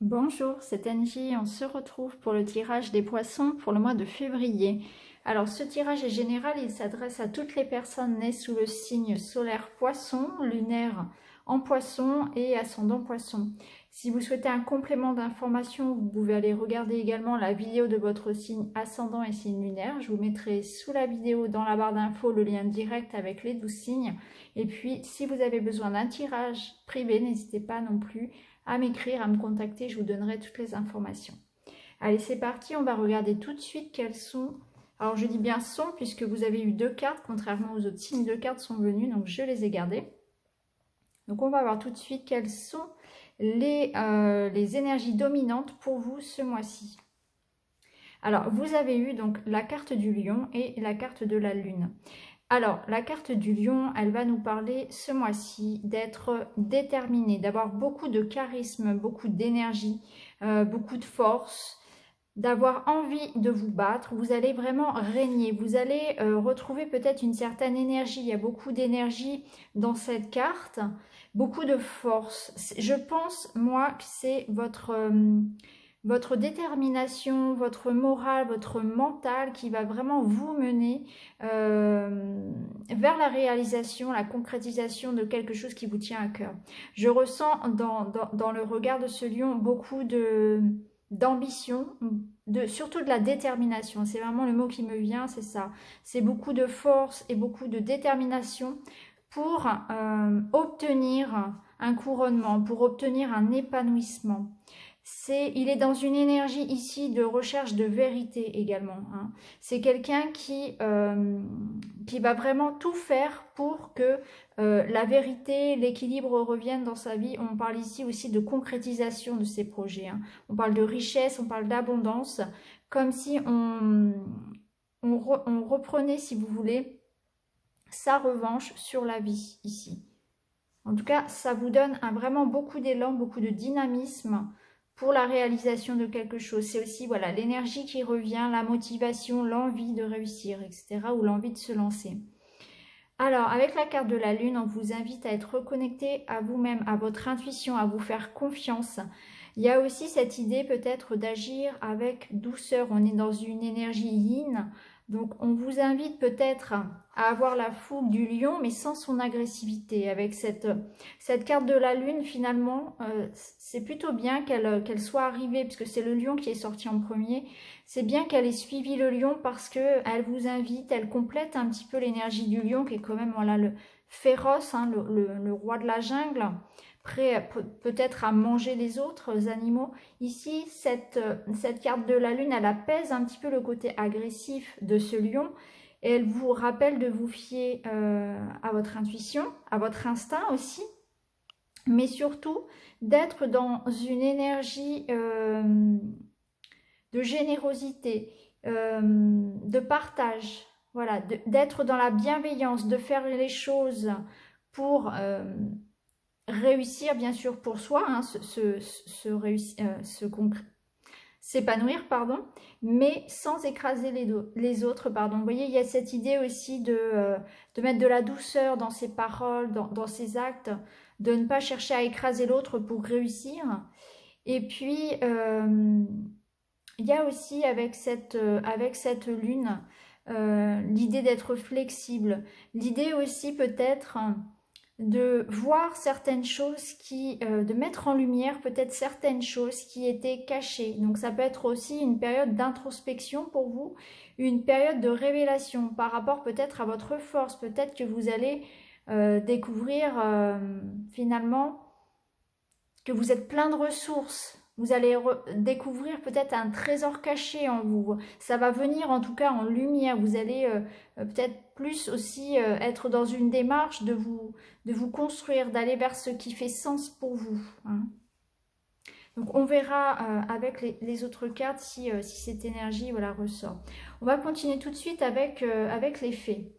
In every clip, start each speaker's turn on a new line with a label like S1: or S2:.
S1: Bonjour, c'est Angie, on se retrouve pour le tirage des poissons pour le mois de février. Alors ce tirage est général, il s'adresse à toutes les personnes nées sous le signe solaire poisson, lunaire en poisson et ascendant poisson. Si vous souhaitez un complément d'information, vous pouvez aller regarder également la vidéo de votre signe ascendant et signe lunaire. Je vous mettrai sous la vidéo dans la barre d'infos le lien direct avec les 12 signes. Et puis si vous avez besoin d'un tirage privé, n'hésitez pas non plus à m'écrire, à me contacter, je vous donnerai toutes les informations. Allez, c'est parti, on va regarder tout de suite quels sont... Alors, je dis bien sont, puisque vous avez eu 2 cartes, contrairement aux autres signes, 2 cartes sont venues, donc je les ai gardées. Donc, on va voir tout de suite quelles sont les énergies dominantes pour vous ce mois-ci. Alors, vous avez eu donc la carte du lion et la carte de la lune. Alors, la carte du lion, elle va nous parler ce mois-ci d'être déterminé, d'avoir beaucoup de charisme, beaucoup d'énergie, beaucoup de force, d'avoir envie de vous battre. Vous allez vraiment régner, vous allez retrouver peut-être une certaine énergie. Il y a beaucoup d'énergie dans cette carte, beaucoup de force. Je pense, moi, que c'est votre détermination, votre morale, votre mental qui va vraiment vous mener vers la réalisation, la concrétisation de quelque chose qui vous tient à cœur. Je ressens dans le regard de ce lion beaucoup d'ambition, surtout de la détermination. C'est vraiment le mot qui me vient, c'est ça. C'est beaucoup de force et beaucoup de détermination pour obtenir un couronnement, pour obtenir un épanouissement. Il est dans une énergie ici de recherche de vérité également. Hein. C'est quelqu'un qui va vraiment tout faire pour que la vérité, l'équilibre reviennent dans sa vie. On parle ici aussi de concrétisation de ses projets. Hein. On parle de richesse, on parle d'abondance, comme si on reprenait, si vous voulez, sa revanche sur la vie ici. En tout cas, ça vous donne vraiment beaucoup d'élan, beaucoup de dynamisme pour la réalisation de quelque chose. C'est aussi voilà l'énergie qui revient, la motivation, l'envie de réussir, etc. ou l'envie de se lancer. Alors, avec la carte de la lune, on vous invite à être reconnecté à vous-même, à votre intuition, à vous faire confiance. Il y a aussi cette idée peut-être d'agir avec douceur. On est dans une énergie yin. Donc, on vous invite peut-être à avoir la fougue du lion, mais sans son agressivité. Avec cette carte de la lune, finalement, c'est plutôt bien qu'elle soit arrivée, puisque c'est le lion qui est sorti en premier. C'est bien qu'elle ait suivi le lion parce qu'elle vous invite, elle complète un petit peu l'énergie du lion, qui est quand même voilà, le féroce, hein, le roi de la jungle, prêt peut-être à manger les autres animaux. Ici, cette carte de la lune, elle apaise un petit peu le côté agressif de ce lion et elle vous rappelle de vous fier à votre intuition, à votre instinct aussi, mais surtout d'être dans une énergie de générosité, de partage, voilà, d'être dans la bienveillance, de faire les choses pour réussir, bien sûr, pour soi, hein, s'épanouir, pardon, mais sans écraser les autres, pardon. Vous voyez, il y a cette idée aussi de mettre de la douceur dans ses paroles, dans ses actes, de ne pas chercher à écraser l'autre pour réussir. Et puis, il y a aussi avec cette lune, l'idée d'être flexible. L'idée aussi peut-être de voir certaines choses de mettre en lumière peut-être certaines choses qui étaient cachées. Donc ça peut être aussi une période d'introspection pour vous, une période de révélation par rapport peut-être à votre force. Peut-être que vous allez découvrir finalement que vous êtes plein de ressources. Vous allez découvrir peut-être un trésor caché en vous. Ça va venir en tout cas en lumière. Vous allez peut-être plus aussi être dans une démarche de vous construire, d'aller vers ce qui fait sens pour vous. Hein. Donc on verra avec les autres cartes si cette énergie voilà, ressort. On va continuer tout de suite avec les fées.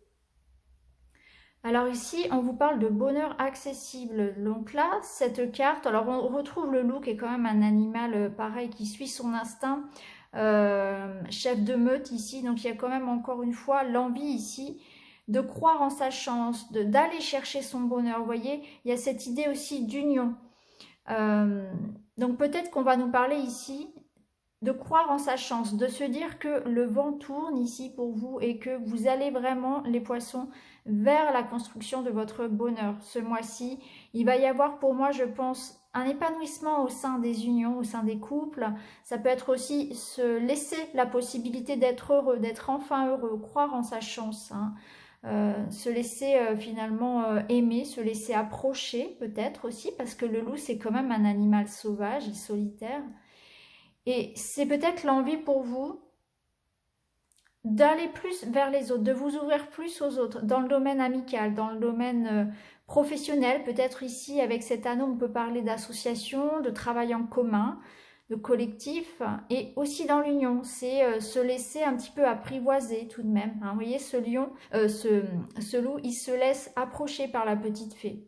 S1: Alors ici, on vous parle de bonheur accessible. Donc là, cette carte, alors on retrouve le loup qui est quand même un animal pareil qui suit son instinct, chef de meute ici. Donc il y a quand même encore une fois l'envie ici de croire en sa chance, d'aller chercher son bonheur. Vous voyez, il y a cette idée aussi d'union. Donc peut-être qu'on va nous parler ici de croire en sa chance, de se dire que le vent tourne ici pour vous et que vous allez vraiment, les poissons, vers la construction de votre bonheur. Ce mois-ci, il va y avoir pour moi, je pense, un épanouissement au sein des unions, au sein des couples. Ça peut être aussi se laisser la possibilité d'être heureux, d'être enfin heureux, croire en sa chance, hein. Se laisser finalement aimer, se laisser approcher peut-être aussi, parce que le loup c'est quand même un animal sauvage et solitaire. Et c'est peut-être l'envie pour vous d'aller plus vers les autres, de vous ouvrir plus aux autres, dans le domaine amical, dans le domaine professionnel. Peut-être ici, avec cet anneau, on peut parler d'association, de travail en commun, de collectif, et aussi dans l'union. C'est se laisser un petit peu apprivoiser tout de même, hein. Vous voyez, ce lion, ce loup, il se laisse approcher par la petite fée.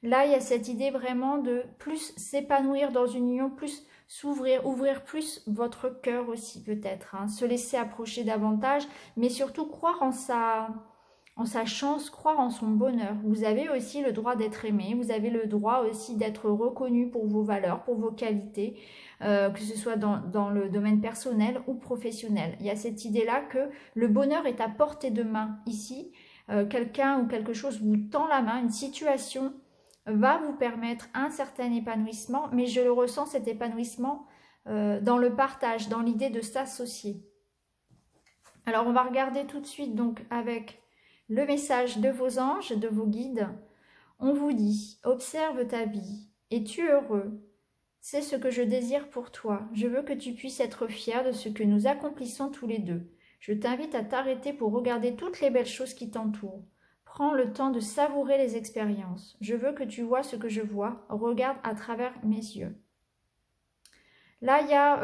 S1: Là, il y a cette idée vraiment de plus s'épanouir dans une union, plus s'ouvrir, ouvrir plus votre cœur aussi peut-être, hein, se laisser approcher davantage, mais surtout croire en sa chance, croire en son bonheur. Vous avez aussi le droit d'être aimé, vous avez le droit aussi d'être reconnu pour vos valeurs, pour vos qualités, que ce soit dans le domaine personnel ou professionnel. Il y a cette idée-là que le bonheur est à portée de main ici. Quelqu'un ou quelque chose vous tend la main, une situation va vous permettre un certain épanouissement, mais je le ressens cet épanouissement dans le partage, dans l'idée de s'associer. Alors on va regarder tout de suite donc avec le message de vos anges, de vos guides. On vous dit, observe ta vie, es-tu heureux? C'est ce que je désire pour toi. Je veux que tu puisses être fier de ce que nous accomplissons tous les deux. Je t'invite à t'arrêter pour regarder toutes les belles choses qui t'entourent. Prends le temps de savourer les expériences. Je veux que tu vois ce que je vois. Regarde à travers mes yeux. Là, il y a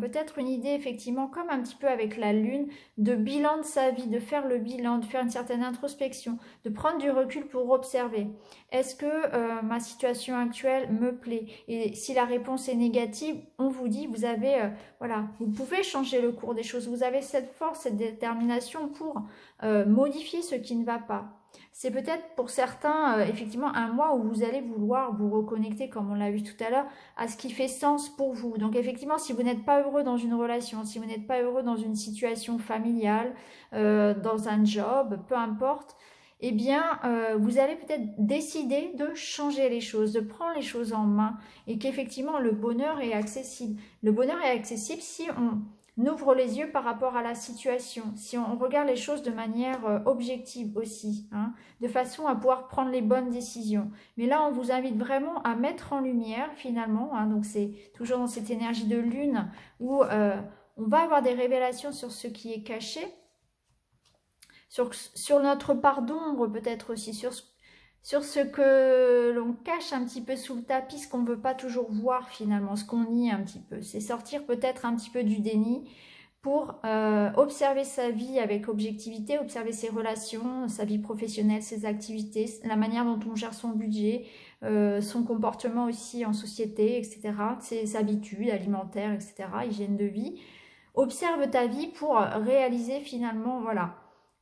S1: peut-être une idée, effectivement, comme un petit peu avec la lune, de bilan de sa vie, de faire le bilan, de faire une certaine introspection, de prendre du recul pour observer. Est-ce que ma situation actuelle me plaît? Et si la réponse est négative, on vous dit, vous avez, voilà, vous pouvez changer le cours des choses. Vous avez cette force, cette détermination pour modifier ce qui ne va pas. C'est peut-être pour certains, effectivement, un mois où vous allez vouloir vous reconnecter, comme on l'a vu tout à l'heure, à ce qui fait sens pour vous. Donc effectivement, si vous n'êtes pas heureux dans une relation, si vous n'êtes pas heureux dans une situation familiale, dans un job, peu importe, eh bien, vous allez peut-être décider de changer les choses, de prendre les choses en main et qu'effectivement, le bonheur est accessible. Le bonheur est accessible si on ouvre les yeux par rapport à la situation, si on regarde les choses de manière objective aussi, hein, de façon à pouvoir prendre les bonnes décisions. Mais là, on vous invite vraiment à mettre en lumière finalement, hein, donc c'est toujours dans cette énergie de lune où on va avoir des révélations sur ce qui est caché, sur notre part d'ombre peut-être aussi, sur ce que l'on cache un petit peu sous le tapis, ce qu'on ne veut pas toujours voir finalement, ce qu'on nie un petit peu. C'est sortir peut-être un petit peu du déni pour observer sa vie avec objectivité, observer ses relations, sa vie professionnelle, ses activités, la manière dont on gère son budget, son comportement aussi en société, etc., ses habitudes alimentaires, etc., hygiène de vie. Observe ta vie pour réaliser finalement, voilà,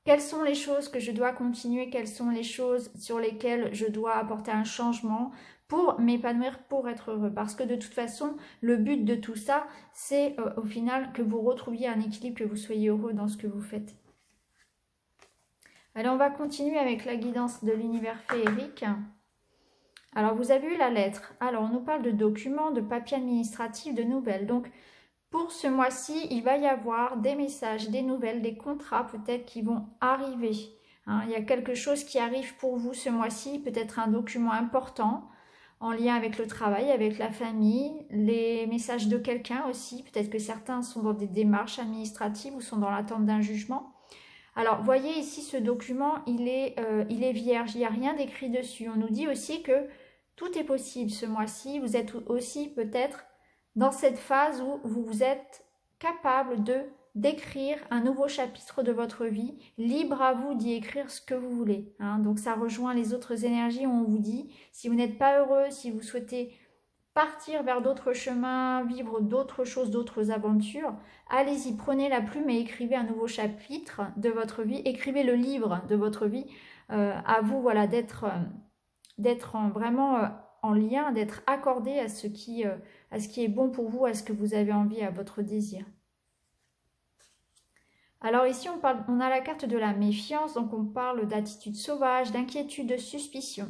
S1: quelles sont les choses que je dois continuer, quelles sont les choses sur lesquelles je dois apporter un changement pour m'épanouir, pour être heureux. Parce que de toute façon, le but de tout ça, c'est au final que vous retrouviez un équilibre, que vous soyez heureux dans ce que vous faites. Alors on va continuer avec la guidance de l'univers féerique. Alors vous avez eu la lettre. Alors on nous parle de documents, de papiers administratifs, de nouvelles. Donc pour ce mois-ci, il va y avoir des messages, des nouvelles, des contrats peut-être qui vont arriver. Hein, il y a quelque chose qui arrive pour vous ce mois-ci, peut-être un document important en lien avec le travail, avec la famille, les messages de quelqu'un aussi. Peut-être que certains sont dans des démarches administratives ou sont dans l'attente d'un jugement. Alors, voyez ici ce document, il est vierge, il n'y a rien d'écrit dessus. On nous dit aussi que tout est possible ce mois-ci. Vous êtes aussi peut-être dans cette phase où vous êtes capable d'écrire un nouveau chapitre de votre vie, libre à vous d'y écrire ce que vous voulez. Hein. Donc ça rejoint les autres énergies où on vous dit, si vous n'êtes pas heureux, si vous souhaitez partir vers d'autres chemins, vivre d'autres choses, d'autres aventures, allez-y, prenez la plume et écrivez un nouveau chapitre de votre vie, écrivez le livre de votre vie, à vous voilà d'être vraiment en lien, d'être accordé à ce qui est bon pour vous, à ce que vous avez envie, à votre désir. Alors ici, on a la carte de la méfiance, donc on parle d'attitude sauvage, d'inquiétude, de suspicion.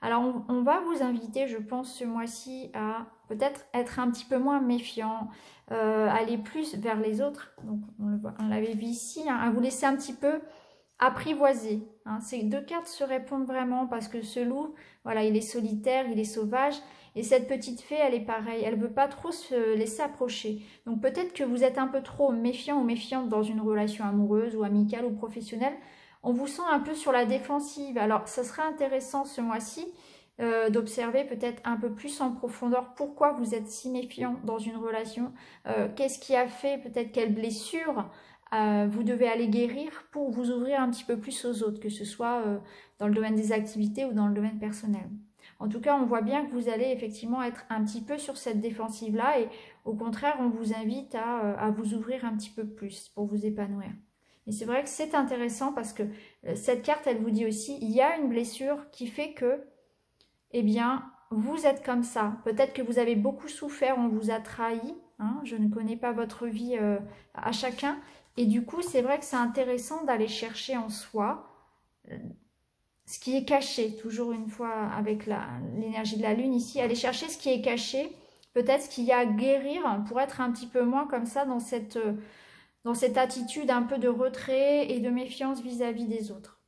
S1: Alors on va vous inviter, je pense, ce mois-ci à peut-être être un petit peu moins méfiant, aller plus vers les autres, donc on l'avait vu ici, hein, à vous laisser un petit peu apprivoiser. Hein. Ces deux cartes se répondent vraiment parce que ce loup, voilà, il est solitaire, il est sauvage. Et cette petite fée, elle est pareille. Elle ne veut pas trop se laisser approcher. Donc peut-être que vous êtes un peu trop méfiant ou méfiante dans une relation amoureuse ou amicale ou professionnelle. On vous sent un peu sur la défensive. Alors ça serait intéressant ce mois-ci d'observer peut-être un peu plus en profondeur pourquoi vous êtes si méfiant dans une relation. Qu'est-ce qui a fait, peut-être quelle blessure vous devez aller guérir pour vous ouvrir un petit peu plus aux autres, que ce soit dans le domaine des activités ou dans le domaine personnel. En tout cas, on voit bien que vous allez effectivement être un petit peu sur cette défensive-là et au contraire, on vous invite à vous ouvrir un petit peu plus pour vous épanouir. Et c'est vrai que c'est intéressant parce que cette carte, elle vous dit aussi, il y a une blessure qui fait que, eh bien, vous êtes comme ça. Peut-être que vous avez beaucoup souffert, on vous a trahi. Hein, je ne connais pas votre vie à chacun. Et du coup, c'est vrai que c'est intéressant d'aller chercher en soi ce qui est caché, toujours une fois avec l'énergie de la lune ici, aller chercher ce qui est caché, peut-être ce qu'il y a à guérir pour être un petit peu moins comme ça dans cette attitude un peu de retrait et de méfiance vis-à-vis des autres.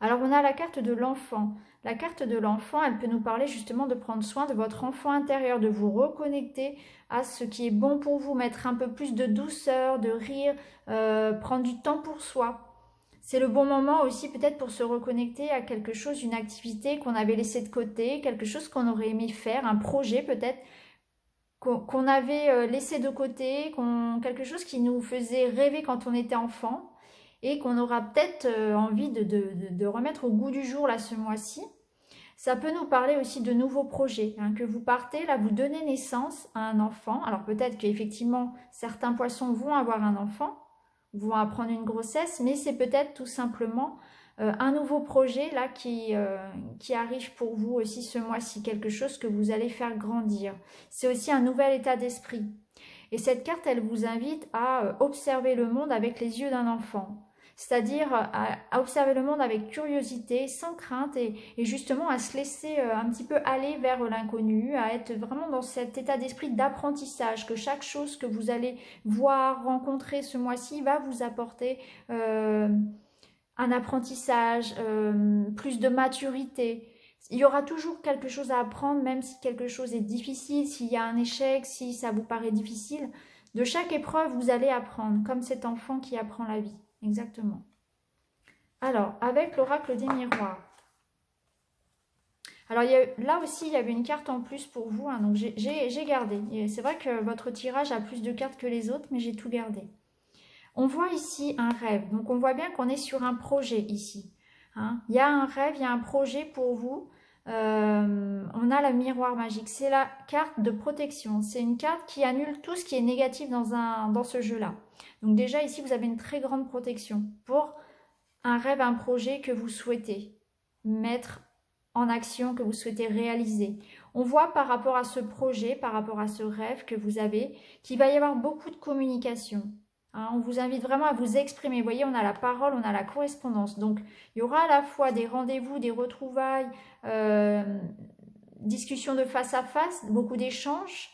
S1: Alors on a la carte de l'enfant. La carte de l'enfant, elle peut nous parler justement de prendre soin de votre enfant intérieur, de vous reconnecter à ce qui est bon pour vous, mettre un peu plus de douceur, de rire, prendre du temps pour soi. C'est le bon moment aussi peut-être pour se reconnecter à quelque chose, une activité qu'on avait laissée de côté, quelque chose qu'on aurait aimé faire, un projet peut-être qu'on avait laissé de côté, quelque chose qui nous faisait rêver quand on était enfant et qu'on aura peut-être envie de remettre au goût du jour là ce mois-ci. Ça peut nous parler aussi de nouveaux projets, hein, que vous partez, là vous donnez naissance à un enfant. Alors peut-être qu'effectivement certains poissons vont avoir un enfant, vont apprendre une grossesse, mais c'est peut-être tout simplement un nouveau projet là qui arrive pour vous aussi ce mois-ci, quelque chose que vous allez faire grandir. C'est aussi un nouvel état d'esprit. Et cette carte, elle vous invite à observer le monde avec les yeux d'un enfant. C'est-à-dire à observer le monde avec curiosité, sans crainte et justement à se laisser un petit peu aller vers l'inconnu, à être vraiment dans cet état d'esprit d'apprentissage, que chaque chose que vous allez voir, rencontrer ce mois-ci va vous apporter un apprentissage, plus de maturité. Il y aura toujours quelque chose à apprendre, même si quelque chose est difficile, s'il y a un échec, si ça vous paraît difficile. De chaque épreuve, vous allez apprendre, comme cet enfant qui apprend la vie. Exactement. Alors, avec l'oracle des miroirs. Alors, là aussi, il y avait une carte en plus pour vous, hein, donc j'ai gardé. C'est vrai que votre tirage a plus de cartes que les autres, mais j'ai tout gardé. On voit ici un rêve, donc on voit bien qu'on est sur un projet ici. Hein. Il y a un rêve, il y a un projet pour vous. On a le miroir magique, c'est la carte de protection. C'est une carte qui annule tout ce qui est négatif dans ce jeu-là. Donc déjà ici, vous avez une très grande protection pour un rêve, un projet que vous souhaitez mettre en action, que vous souhaitez réaliser. On voit par rapport à ce projet, par rapport à ce rêve que vous avez, qu'il va y avoir beaucoup de communication. Hein, on vous invite vraiment à vous exprimer. Vous voyez, on a la parole, on a la correspondance. Donc, il y aura à la fois des rendez-vous, des retrouvailles, discussions de face à face, beaucoup d'échanges.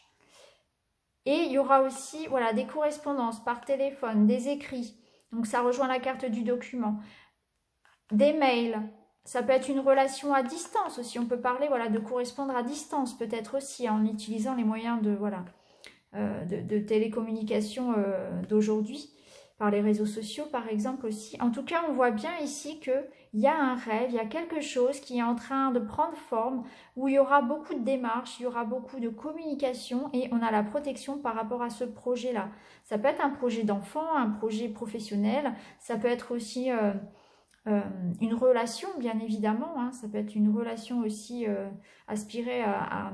S1: Et il y aura aussi voilà, des correspondances par téléphone, des écrits. Donc, ça rejoint la carte du document. Des mails. Ça peut être une relation à distance aussi. On peut parler voilà, de correspondre à distance peut-être aussi en utilisant les moyens de télécommunication d'aujourd'hui, par les réseaux sociaux par exemple aussi. En tout cas, on voit bien ici qu'il y a un rêve, il y a quelque chose qui est en train de prendre forme, où il y aura beaucoup de démarches, il y aura beaucoup de communication et on a la protection par rapport à ce projet-là. Ça peut être un projet d'enfant, un projet professionnel, ça peut être aussi une relation bien évidemment, hein. Ça peut être une relation aussi aspirée à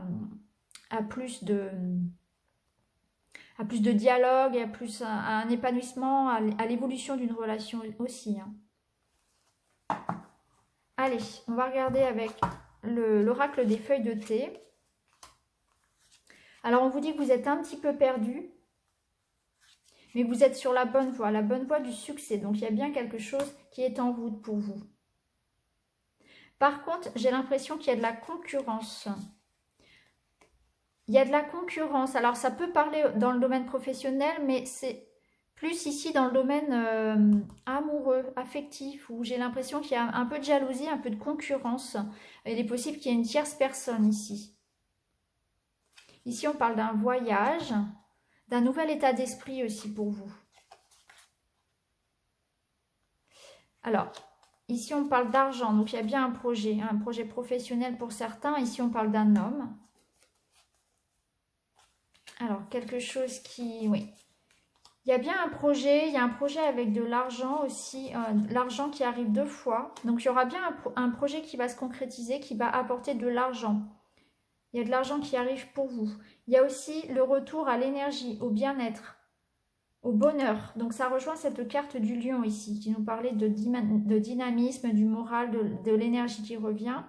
S1: plus de dialogue, à un épanouissement, à l'évolution d'une relation aussi. Hein. Allez, on va regarder avec l'oracle des feuilles de thé. Alors, on vous dit que vous êtes un petit peu perdu, mais vous êtes sur la bonne voie du succès. Donc, il y a bien quelque chose qui est en route pour vous. Par contre, j'ai l'impression qu'il y a de la concurrence. Il y a de la concurrence. Alors, ça peut parler dans le domaine professionnel, mais c'est plus ici dans le domaine amoureux, affectif, où j'ai l'impression qu'il y a un peu de jalousie, un peu de concurrence. Il est possible qu'il y ait une tierce personne ici. Ici, on parle d'un voyage, d'un nouvel état d'esprit aussi pour vous. Alors, ici, on parle d'argent. Donc, il y a bien un projet professionnel pour certains. Ici, on parle d'un homme. Alors, quelque chose qui... Oui. Il y a bien un projet. Il y a un projet avec de l'argent aussi. L'argent qui arrive 2 fois. Donc, il y aura bien un projet qui va se concrétiser, qui va apporter de l'argent. Il y a de l'argent qui arrive pour vous. Il y a aussi le retour à l'énergie, au bien-être, au bonheur. Donc, ça rejoint cette carte du lion ici, qui nous parlait de dynamisme, du moral, de l'énergie qui revient.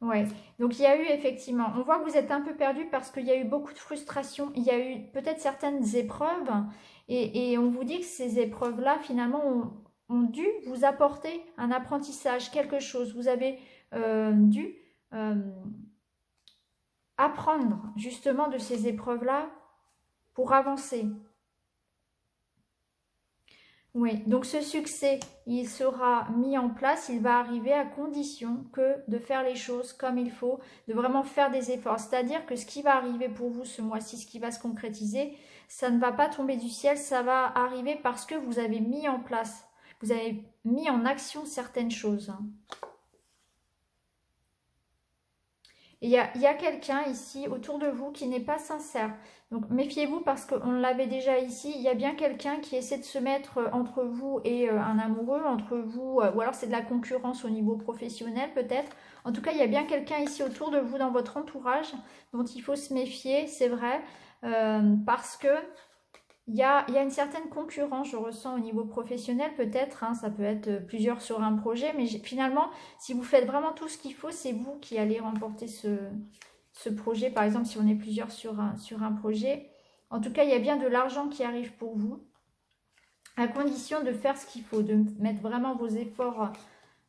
S1: Ouais, donc il y a eu effectivement, on voit que vous êtes un peu perdu parce qu'il y a eu beaucoup de frustration, il y a eu peut-être certaines épreuves et on vous dit que ces épreuves-là finalement ont dû vous apporter un apprentissage, quelque chose. Vous avez dû apprendre justement de ces épreuves-là pour avancer. Oui, donc ce succès, il sera mis en place, il va arriver à condition que de faire les choses comme il faut, de vraiment faire des efforts. C'est-à-dire que ce qui va arriver pour vous ce mois-ci, ce qui va se concrétiser, ça ne va pas tomber du ciel, ça va arriver parce que vous avez mis en place, vous avez mis en action certaines choses. Il y a quelqu'un ici autour de vous qui n'est pas sincère. Donc méfiez-vous parce qu'on l'avait déjà ici. Il y a bien quelqu'un qui essaie de se mettre entre vous et un amoureux, entre vous, ou alors c'est de la concurrence au niveau professionnel peut-être. En tout cas, il y a bien quelqu'un ici autour de vous dans votre entourage dont il faut se méfier, c'est vrai, parce que il y a une certaine concurrence, je ressens au niveau professionnel peut-être, hein, ça peut être plusieurs sur un projet, mais finalement, si vous faites vraiment tout ce qu'il faut, c'est vous qui allez remporter ce projet. Par exemple, si on est plusieurs sur un projet. En tout cas, il y a bien de l'argent qui arrive pour vous, à condition de faire ce qu'il faut, de mettre vraiment vos efforts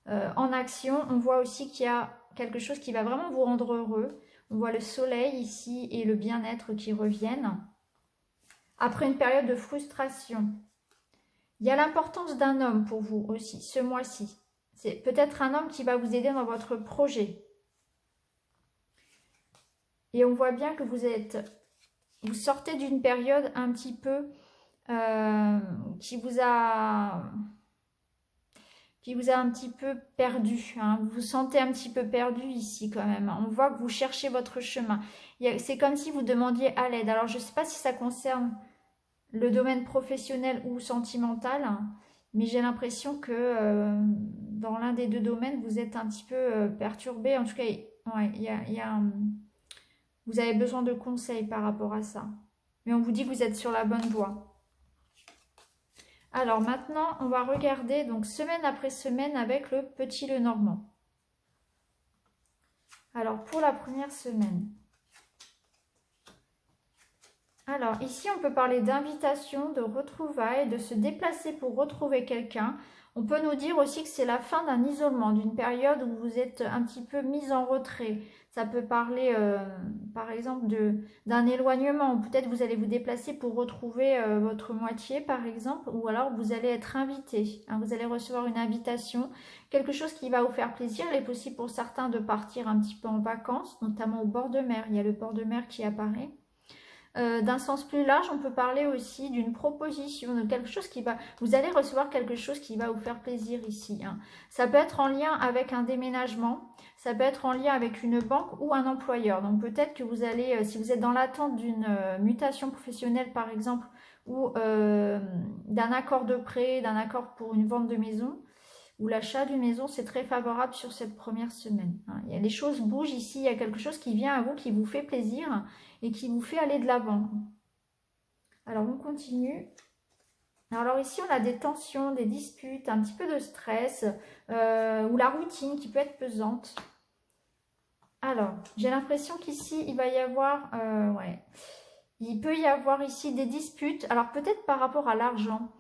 S1: en action. On voit aussi qu'il y a quelque chose qui va vraiment vous rendre heureux. On voit le soleil ici et le bien-être qui reviennent. Après une période de frustration, il y a l'importance d'un homme pour vous aussi, ce mois-ci. C'est peut-être un homme qui va vous aider dans votre projet. Et on voit bien que vous sortez d'une période un petit peu qui vous a un petit peu perdu. Hein. Vous vous sentez un petit peu perdu ici quand même. On voit que vous cherchez votre chemin. C'est comme si vous demandiez à l'aide. Alors je ne sais pas si ça concerne le domaine professionnel ou sentimental, mais j'ai l'impression que dans l'un des deux domaines, vous êtes un petit peu perturbé. En tout cas, ouais, vous avez besoin de conseils par rapport à ça. Mais on vous dit que vous êtes sur la bonne voie. Alors maintenant, on va regarder donc semaine après semaine avec le petit Lenormand. Alors pour la première semaine. Alors, ici, on peut parler d'invitation, de retrouvailles, de se déplacer pour retrouver quelqu'un. On peut nous dire aussi que c'est la fin d'un isolement, d'une période où vous êtes un petit peu mis en retrait. Ça peut parler, par exemple, d'un éloignement. Peut-être vous allez vous déplacer pour retrouver votre moitié, par exemple, ou alors vous allez être invité. Hein, vous allez recevoir une invitation, quelque chose qui va vous faire plaisir. Il est possible pour certains de partir un petit peu en vacances, notamment au bord de mer. Il y a le bord de mer qui apparaît. D'un sens plus large, on peut parler aussi d'une proposition, de quelque chose qui va... Vous allez recevoir quelque chose qui va vous faire plaisir ici. Hein. Ça peut être en lien avec un déménagement, ça peut être en lien avec une banque ou un employeur. Donc peut-être que vous allez, si vous êtes dans l'attente d'une mutation professionnelle par exemple, ou d'un accord de prêt, d'un accord pour une vente de maison, ou l'achat d'une maison, c'est très favorable sur cette première semaine. Hein. Les choses bougent ici, il y a quelque chose qui vient à vous, qui vous fait plaisir et qui vous fait aller de l'avant. Alors, on continue. Alors ici, on a des tensions, des disputes, un petit peu de stress, ou la routine qui peut être pesante. Alors, j'ai l'impression qu'ici, il va y avoir... ouais, il peut y avoir ici des disputes. Alors, peut-être par rapport à l'argent.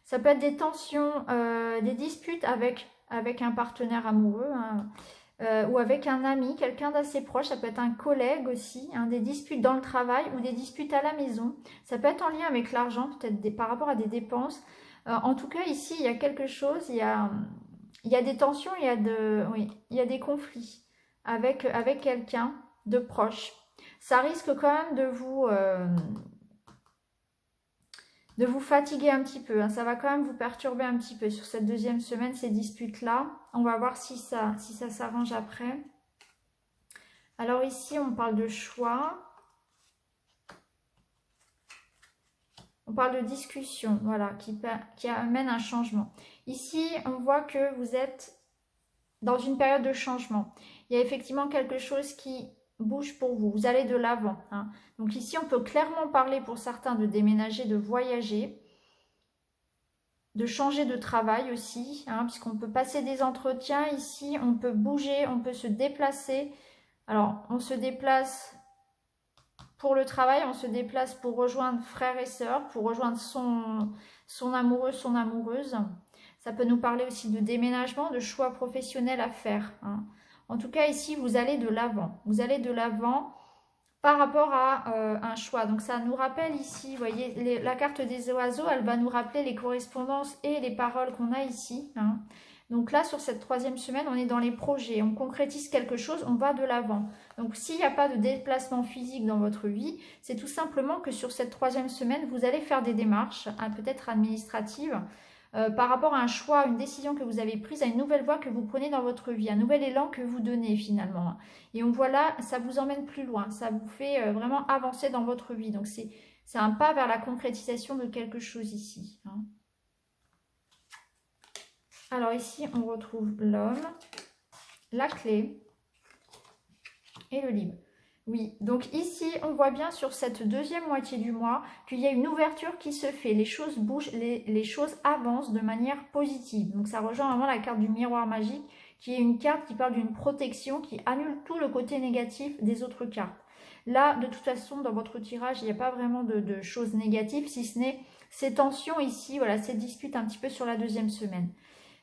S1: Ça peut être des tensions, des disputes avec un partenaire amoureux, hein, ou avec un ami, quelqu'un d'assez proche. Ça peut être un collègue aussi, hein, des disputes dans le travail ou des disputes à la maison. Ça peut être en lien avec l'argent, peut-être par rapport à des dépenses. En tout cas, ici, il y a quelque chose, il y a des tensions, oui, il y a des conflits avec quelqu'un de proche. Ça risque quand même de vous fatiguer un petit peu, hein. Ça va quand même vous perturber un petit peu sur cette deuxième semaine, ces disputes-là. On va voir si ça s'arrange après. Alors ici, on parle de choix. On parle de discussion, voilà, qui amène un changement. Ici, on voit que vous êtes dans une période de changement. Il y a effectivement quelque chose qui bouge pour vous. Vous allez de l'avant, hein. Donc ici, on peut clairement parler pour certains de déménager, de voyager, de changer de travail aussi, hein, puisqu'on peut passer des entretiens ici, on peut bouger, on peut se déplacer. Alors, on se déplace pour le travail, on se déplace pour rejoindre frères et sœurs, pour rejoindre son amoureux, son amoureuse. Ça peut nous parler aussi de déménagement, de choix professionnels à faire, hein. En tout cas, ici, vous allez de l'avant. Vous allez de l'avant par rapport à un choix. Donc, ça nous rappelle ici, vous voyez, la carte des oiseaux, elle va nous rappeler les correspondances et les paroles qu'on a ici, hein. Donc là, sur cette troisième semaine, on est dans les projets. On concrétise quelque chose, on va de l'avant. Donc, s'il n'y a pas de déplacement physique dans votre vie, c'est tout simplement que sur cette troisième semaine, vous allez faire des démarches, hein, peut-être administratives, par rapport à un choix, une décision que vous avez prise, à une nouvelle voie que vous prenez dans votre vie, un nouvel élan que vous donnez finalement. Et on voit là, ça vous emmène plus loin, ça vous fait vraiment avancer dans votre vie. Donc c'est un pas vers la concrétisation de quelque chose ici, hein. Alors ici, on retrouve l'homme, la clé et le livre. Oui, donc ici, on voit bien sur cette deuxième moitié du mois qu'il y a une ouverture qui se fait. Les choses bougent, les choses avancent de manière positive. Donc ça rejoint vraiment la carte du miroir magique, qui est une carte qui parle d'une protection, qui annule tout le côté négatif des autres cartes. Là, de toute façon, dans votre tirage, il n'y a pas vraiment de choses négatives, si ce n'est ces tensions ici, voilà, ces disputes un petit peu sur la deuxième semaine.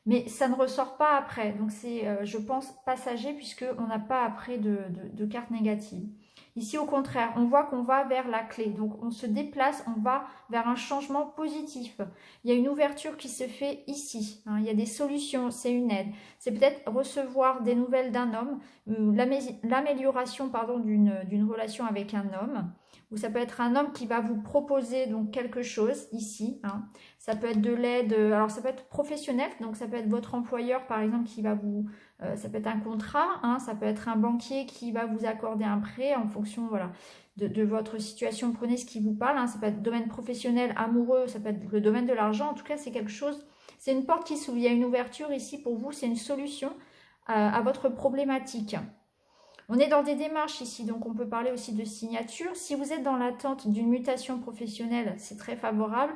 S1: Mais ça ne ressort pas après, donc c'est, je pense, passager puisqu'on n'a pas après de cartes négatives. Ici, au contraire, on voit qu'on va vers la clé, donc on se déplace, on va vers un changement positif. Il y a une ouverture qui se fait ici, hein, il y a des solutions, c'est une aide. C'est peut-être recevoir des nouvelles d'un homme, l'amélioration pardon, d'une relation avec un homme, ou ça peut être un homme qui va vous proposer donc quelque chose ici, hein. Ça peut être de l'aide, alors ça peut être professionnel, donc ça peut être votre employeur par exemple qui va vous, ça peut être un contrat, hein, ça peut être un banquier qui va vous accorder un prêt en fonction voilà, de votre situation, prenez ce qui vous parle, hein. Ça peut être domaine professionnel, amoureux, ça peut être le domaine de l'argent, en tout cas c'est quelque chose, c'est une porte qui s'ouvre, il y a une ouverture ici pour vous, c'est une solution à votre problématique. On est dans des démarches ici, donc on peut parler aussi de signature. Si vous êtes dans l'attente d'une mutation professionnelle, c'est très favorable.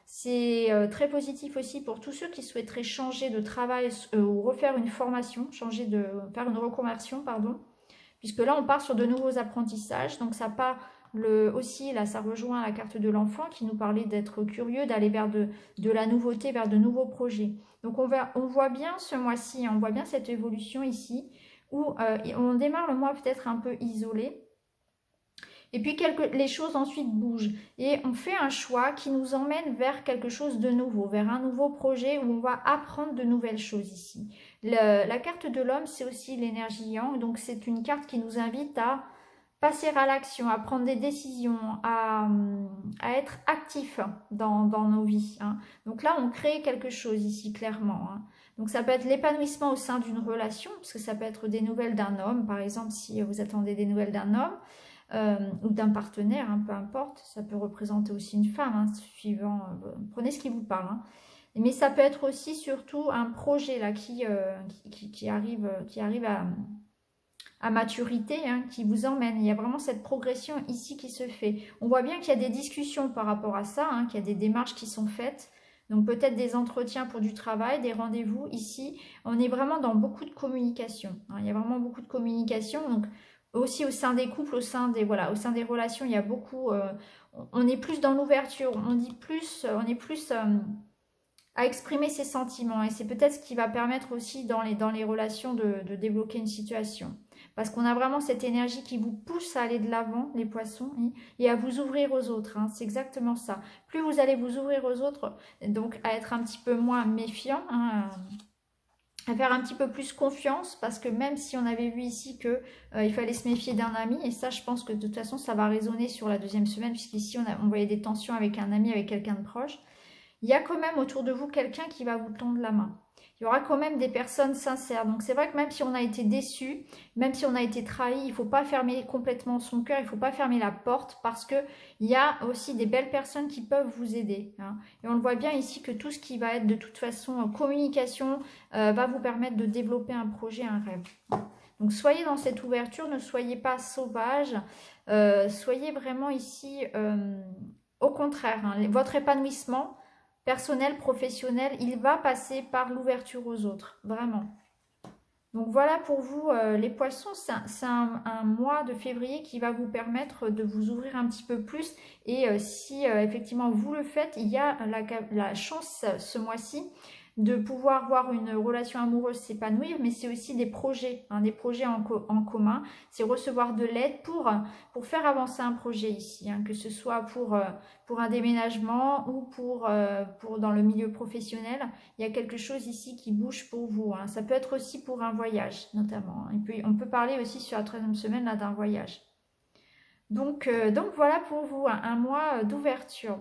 S1: C'est très positif aussi pour tous ceux qui souhaiteraient changer de travail ou refaire une formation, faire une reconversion, pardon. Puisque là, on part sur de nouveaux apprentissages. Donc ça part aussi, là, ça rejoint la carte de l'enfant qui nous parlait d'être curieux, d'aller vers de la nouveauté, vers de nouveaux projets. Donc on voit bien ce mois-ci, on voit bien cette évolution ici où on démarre le mois peut-être un peu isolé. Et puis les choses ensuite bougent. Et on fait un choix qui nous emmène vers quelque chose de nouveau, vers un nouveau projet où on va apprendre de nouvelles choses ici. La carte de l'homme, c'est aussi l'énergie yang. Donc c'est une carte qui nous invite à passer à l'action, à prendre des décisions, à être actif dans nos vies, hein. Donc là, on crée quelque chose ici, clairement, hein. Donc ça peut être l'épanouissement au sein d'une relation, parce que ça peut être des nouvelles d'un homme, par exemple, si vous attendez des nouvelles d'un homme, ou d'un partenaire, hein, peu importe. Ça peut représenter aussi une femme, hein, suivant, prenez ce qui vous parle, hein. Mais ça peut être aussi surtout un projet là, qui arrive à maturité, hein, qui vous emmène. Il y a vraiment cette progression ici qui se fait. On voit bien qu'il y a des discussions par rapport à ça, hein, qu'il y a des démarches qui sont faites Donc peut-être des entretiens pour du travail, des rendez-vous. Ici, on est vraiment dans beaucoup de communication, hein. Il y a vraiment beaucoup de communication. Donc aussi au sein des couples, au sein des, voilà, au sein des relations, il y a beaucoup... on est plus dans l'ouverture, on est plus à exprimer ses sentiments. Et c'est peut-être ce qui va permettre aussi dans les relations de débloquer une situation. Parce qu'on a vraiment cette énergie qui vous pousse à aller de l'avant, les poissons, et à vous ouvrir aux autres, hein. C'est exactement ça. Plus vous allez vous ouvrir aux autres, donc à être un petit peu moins méfiant, hein, à faire un petit peu plus confiance, parce que même si on avait vu ici que il fallait se méfier d'un ami, et ça je pense que de toute façon ça va résonner sur la deuxième semaine, puisqu'ici on voyait des tensions avec un ami, avec quelqu'un de proche, il y a quand même autour de vous quelqu'un qui va vous tendre la main. Il y aura quand même des personnes sincères. Donc c'est vrai que même si on a été déçu, même si on a été trahi, il ne faut pas fermer complètement son cœur, il ne faut pas fermer la porte, parce qu'il y a aussi des belles personnes qui peuvent vous aider, hein. Et on le voit bien ici que tout ce qui va être de toute façon communication va vous permettre de développer un projet, un rêve. Donc soyez dans cette ouverture, ne soyez pas sauvage, soyez vraiment ici au contraire, hein, votre épanouissement personnel, professionnel, il va passer par l'ouverture aux autres, vraiment. Donc voilà pour vous les poissons, c'est un mois de février qui va vous permettre de vous ouvrir un petit peu plus, et si effectivement vous le faites, il y a la chance ce mois-ci de pouvoir voir une relation amoureuse s'épanouir, mais c'est aussi des projets, hein, des projets en commun, c'est recevoir de l'aide pour faire avancer un projet ici, hein, que ce soit pour un déménagement ou pour dans le milieu professionnel. Il y a quelque chose ici qui bouge pour vous, hein. Ça peut être aussi pour un voyage notamment, hein. On peut parler aussi sur la 13e semaine d'un voyage. Donc voilà pour vous, un mois d'ouverture.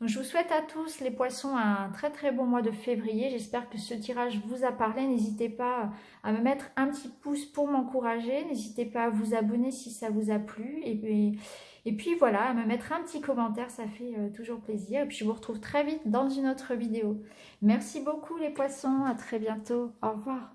S1: Donc je vous souhaite à tous les poissons un très très bon mois de février. J'espère que ce tirage vous a parlé. N'hésitez pas à me mettre un petit pouce pour m'encourager. N'hésitez pas à vous abonner si ça vous a plu. Et puis voilà, à me mettre un petit commentaire, ça fait toujours plaisir. Et puis je vous retrouve très vite dans une autre vidéo. Merci beaucoup les poissons, à très bientôt. Au revoir.